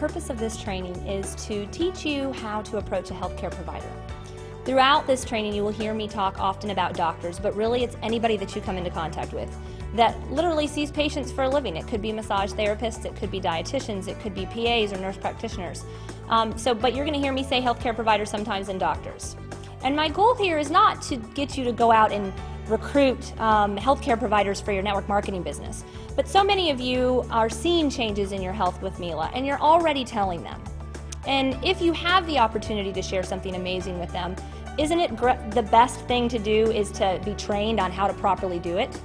purpose of this training is to teach you how to approach a healthcare provider. Throughout this training, you will hear me talk often about doctors, but really it's anybody that you come into contact with that literally sees patients for a living. It could be massage therapists, it could be dietitians, it could be PAs or nurse practitioners. But you're going to hear me say healthcare providers sometimes and doctors. And my goal here is not to get you to go out and recruit healthcare providers for your network marketing business. But so many of you are seeing changes in your health with Mila, and you're already telling them. And if you have the opportunity to share something amazing with them, isn't it the best thing to do is to be trained on how to properly do it?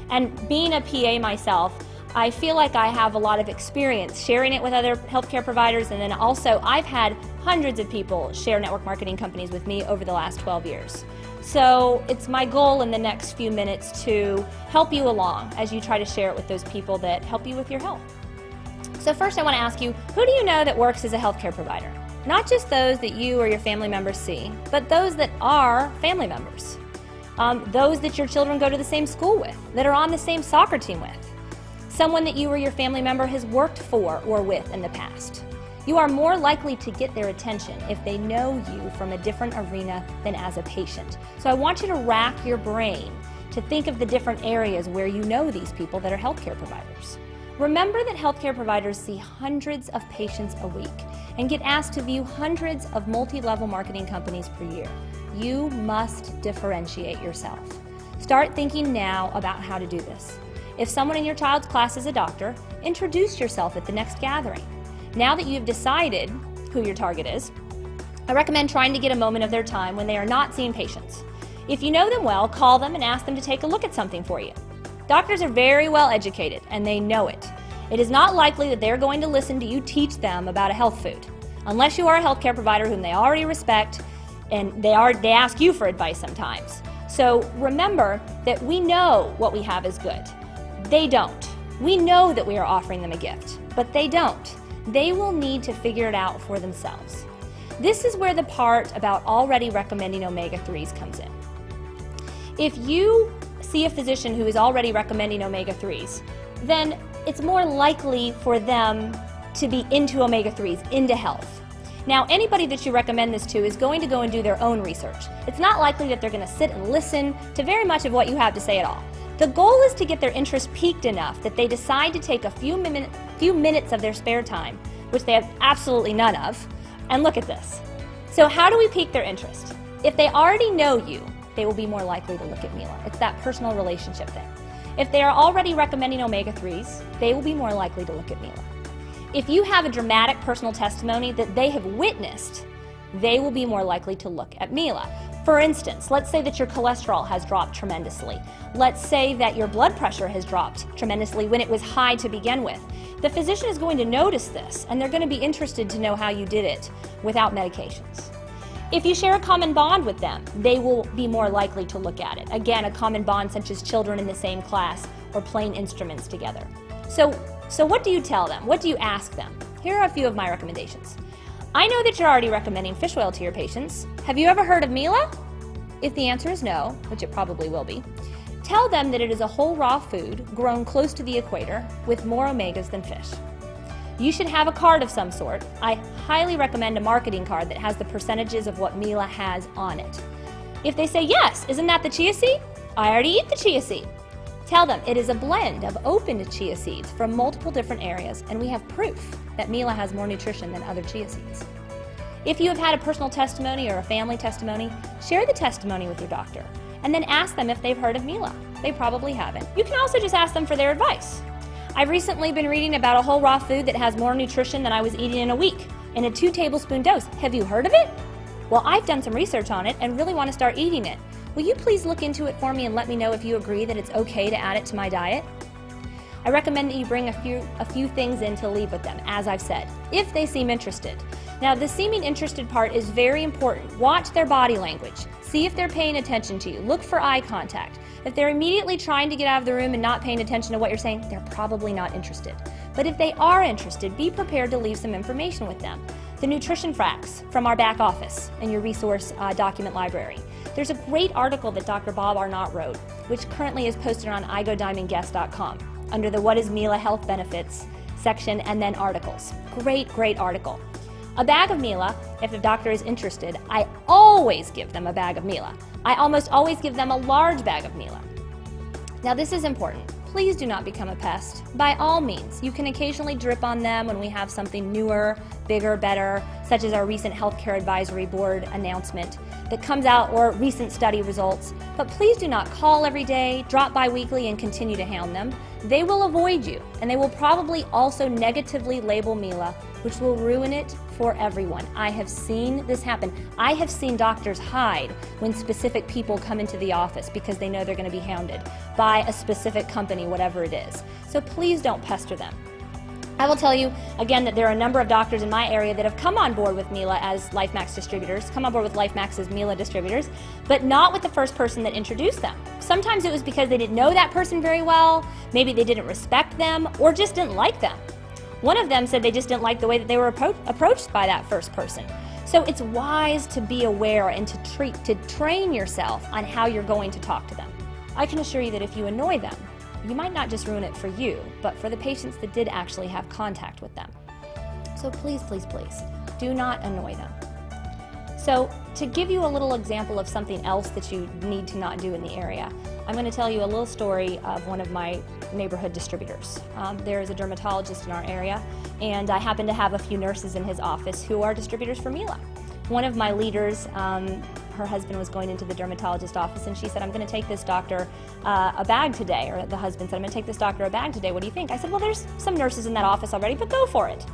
And being a PA myself, I feel like I have a lot of experience sharing it with other healthcare providers, and then also I've had hundreds of people share network marketing companies with me over the last 12 years. So it's my goal in the next few minutes to help you along as you try to share it with those people that help you with your health. So first I want to ask you, who do you know that works as a healthcare provider? Not just those that you or your family members see, but those that are family members. Those that your children go to the same school with, that are on the same soccer team with. Someone that you or your family member has worked for or with in the past. You are more likely to get their attention if they know you from a different arena than as a patient. So I want you to rack your brain to think of the different areas where you know these people that are healthcare providers. Remember that healthcare providers see hundreds of patients a week and get asked to view hundreds of multi-level marketing companies per year. You must differentiate yourself. Start thinking now about how to do this. If someone in your child's class is a doctor, introduce yourself at the next gathering. Now that you've decided who your target is, I recommend trying to get a moment of their time when they are not seeing patients. If you know them well, call them and ask them to take a look at something for you. Doctors are very well educated and they know it. It is not likely that they're going to listen to you teach them about a health food, unless you are a healthcare provider whom they already respect and they ask you for advice sometimes. So remember that we know what we have is good. They don't. We know that we are offering them a gift, but they don't. They will need to figure it out for themselves. This is where the part about already recommending omega-3s comes in. If you see a physician who is already recommending omega-3s, then it's more likely for them to be into omega-3s, into health. Now, anybody that you recommend this to is going to go and do their own research. It's not likely that they're going to sit and listen to very much of what you have to say at all. The goal is to get their interest piqued enough that they decide to take a few minutes of their spare time, which they have absolutely none of, and look at this. So how do we pique their interest? If they already know you, they will be more likely to look at Mila. It's that personal relationship thing. If they are already recommending omega-3s, they will be more likely to look at Mila. If you have a dramatic personal testimony that they have witnessed, they will be more likely to look at Mila. For instance, let's say that your cholesterol has dropped tremendously. Let's say that your blood pressure has dropped tremendously when it was high to begin with. The physician is going to notice this, and they're going to be interested to know how you did it without medications. If you share a common bond with them, they will be more likely to look at it. Again, a common bond such as children in the same class or playing instruments together. So what do you tell them? What do you ask them? Here are a few of my recommendations. I know that you're already recommending fish oil to your patients. Have you ever heard of Mila? If the answer is no, which it probably will be, tell them that it is a whole raw food grown close to the equator with more omegas than fish. You should have a card of some sort. I highly recommend a marketing card that has the percentages of what Mila has on it. If they say, yes, isn't that the chia seed? I already eat the chia seed. Tell them it is a blend of opened chia seeds from multiple different areas, and we have proof that Mila has more nutrition than other chia seeds. If you have had a personal testimony or a family testimony, share the testimony with your doctor, and then ask them if they've heard of Mila. They probably haven't. You can also just ask them for their advice. I've recently been reading about a whole raw food that has more nutrition than I was eating in a week, in a 2-tablespoon dose. Have you heard of it? Well, I've done some research on it and really want to start eating it. Will you please look into it for me and let me know if you agree that it's okay to add it to my diet? I recommend that you bring a few things in to leave with them, as I've said, if they seem interested. Now, the seeming interested part is very important. Watch their body language. See if they're paying attention to you. Look for eye contact. If they're immediately trying to get out of the room and not paying attention to what you're saying, they're probably not interested. But if they are interested, be prepared to leave some information with them. The nutrition facts from our back office in your resource document library. There's a great article that Dr. Bob Arnott wrote, which currently is posted on iGoDiamondGuest.com under the What is Mila Health Benefits section, and then articles. Great article. A bag of Mila, if a doctor is interested, I always give them a bag of Mila. I almost always give them a large bag of Mila. Now this is important. Please do not become a pest. By all means, you can occasionally drip on them when we have something newer, bigger, better, such as our recent Healthcare Advisory Board announcement that comes out, or recent study results. But please do not call every day, drop by weekly, and continue to hound them. They will avoid you, and they will probably also negatively label Mila, which will ruin it for everyone. I have seen this happen. I have seen doctors hide when specific people come into the office because they know they're going to be hounded by a specific company, whatever it is. So please don't pester them. I will tell you again that there are a number of doctors in my area that have come on board with Mila as LifeMax distributors, come on board with LifeMax as Mila distributors, but not with the first person that introduced them. Sometimes it was because they didn't know that person very well, maybe they didn't respect them, or just didn't like them. One of them said they just didn't like the way that they were approached by that first person. So it's wise to be aware and to train yourself on how you're going to talk to them. I can assure you that if you annoy them, you might not just ruin it for you, but for the patients that did actually have contact with them. So please, do not annoy them. So to give you a little example of something else that you need to not do in the area, I'm going to tell you a little story of one of my neighborhood distributors. There is a dermatologist in our area, and I happen to have a few nurses in his office who are distributors for Mila. One of my leaders, her husband was going into the dermatologist office, and she said, I'm going to take this doctor a bag today, or the husband said, I'm going to take this doctor a bag today. What do you think? I said, well, there's some nurses in that office already, but go for it.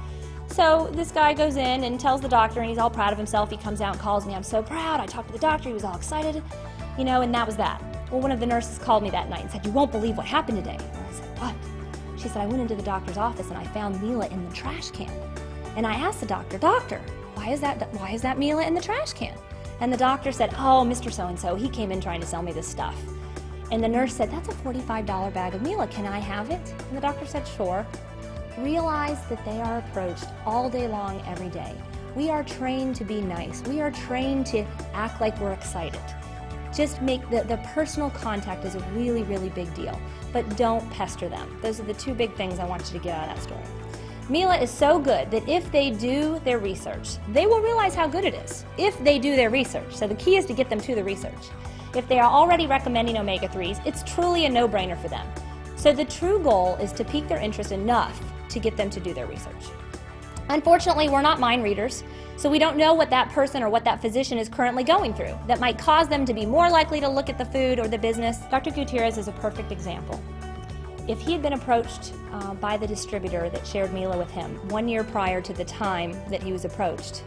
So this guy goes in and tells the doctor, and he's all proud of himself. He comes out and calls me, I'm so proud. I talked to the doctor, he was all excited, and that was that. Well, one of the nurses called me that night and said, you won't believe what happened today. And I said, what? She said, I went into the doctor's office and I found Mila in the trash can. And I asked the doctor, why is that Mila in the trash can? And the doctor said, oh, Mr. So-and-so, he came in trying to sell me this stuff. And the nurse said, that's a $45 bag of Mila, can I have it? And the doctor said, sure. Realize that they are approached all day long, every day. We are trained to be nice. We are trained to act like we're excited. Just make the personal contact is a really, really big deal, but don't pester them. Those are the two big things I want you to get out of that story. Mila is so good that if they do their research, they will realize how good it is if they do their research. So the key is to get them to the research. If they are already recommending omega-3s, it's truly a no-brainer for them. So the true goal is to pique their interest enough to get them to do their research. Unfortunately, we're not mind readers, so we don't know what that person or what that physician is currently going through that might cause them to be more likely to look at the food or the business. Dr. Gutierrez is a perfect example. If he had been approached by the distributor that shared Mila with him 1 year prior to the time that he was approached,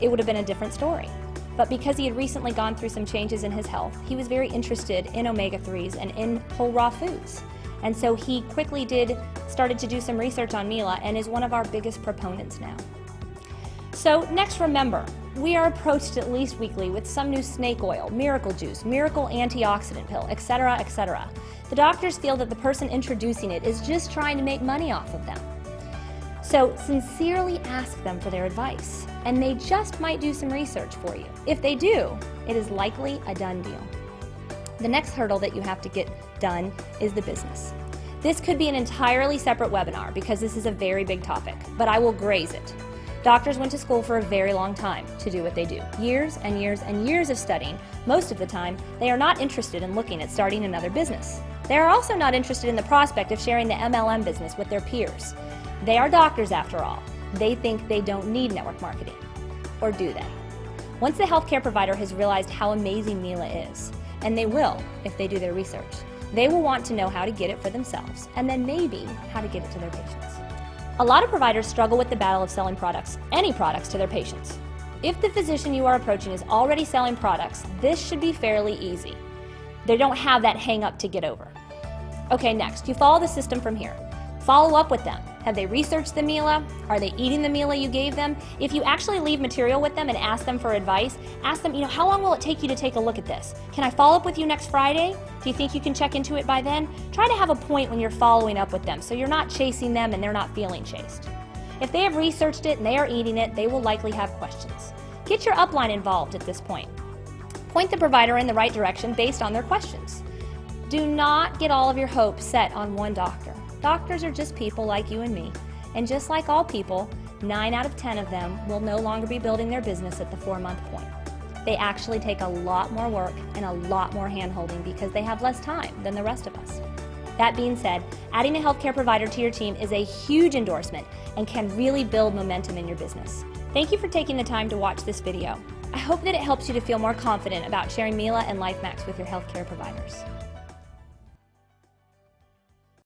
it would have been a different story. But because he had recently gone through some changes in his health, he was very interested in omega-3s and in whole raw foods. And so he quickly started to do some research on Mila and is one of our biggest proponents now. So next, remember, we are approached at least weekly with some new snake oil, miracle juice, miracle antioxidant pill, etc., etc. The doctors feel that the person introducing it is just trying to make money off of them. So sincerely ask them for their advice, and they just might do some research for you. If they do, it is likely a done deal. The next hurdle that you have to get done is the business. This could be an entirely separate webinar because this is a very big topic, but I will graze it. Doctors went to school for a very long time to do what they do. Years and years and years of studying. Most of the time, they are not interested in looking at starting another business. They are also not interested in the prospect of sharing the MLM business with their peers. They are doctors after all. They think they don't need network marketing. Or do they? Once the healthcare provider has realized how amazing Mila is, and they will if they do their research, they will want to know how to get it for themselves, and then maybe how to get it to their patients. A lot of providers struggle with the battle of selling products, any products, to their patients. If the physician you are approaching is already selling products, this should be fairly easy. They don't have that hang up to get over. Okay, next, you follow the system from here. Follow up with them. Have they researched the Mila? Are they eating the Mila you gave them? If you actually leave material with them and ask them for advice, ask them, how long will it take you to take a look at this? Can I follow up with you next Friday? Do you think you can check into it by then? Try to have a point when you're following up with them so you're not chasing them and they're not feeling chased. If they have researched it and they are eating it, they will likely have questions. Get your upline involved at this point. Point the provider in the right direction based on their questions. Do not get all of your hopes set on one doctor. Doctors are just people like you and me, And just like all people, 9 out of 10 of them will no longer be building their business at the 4-month point. They actually take a lot more work and a lot more hand-holding because they have less time than the rest of us. That being said, adding a healthcare provider to your team is a huge endorsement and can really build momentum in your business. Thank you for taking the time to watch this video. I hope that it helps you to feel more confident about sharing Mila and LifeMax with your healthcare providers.